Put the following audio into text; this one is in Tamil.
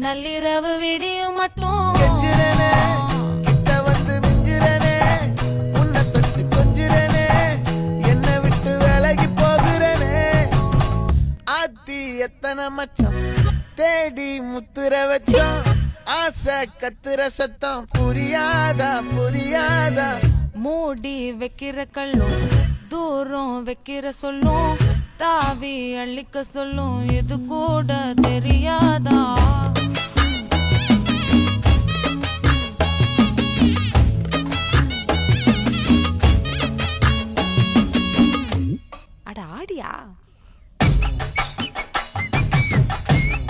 நள்ளிரவு விடியும் மட்டும் கெஞ்சிரனே கிட்ட வந்து மிஞ்சிரனே உன்னை தொட்டு கொஞ்சிரனே என்னை விட்டு விலகி போகிறனே ஆத்தி எத்தனை மச்சம் தேடி முத்துற வச்சோம் ஆசை கத்துற சத்தம் புரியாதா புரியாதா மூடி வைக்கிற கல்லும் தூரம் வைக்கிற சொல்லும் தாவி அள்ளிக்க சொல்லும் இது கூட தெரியா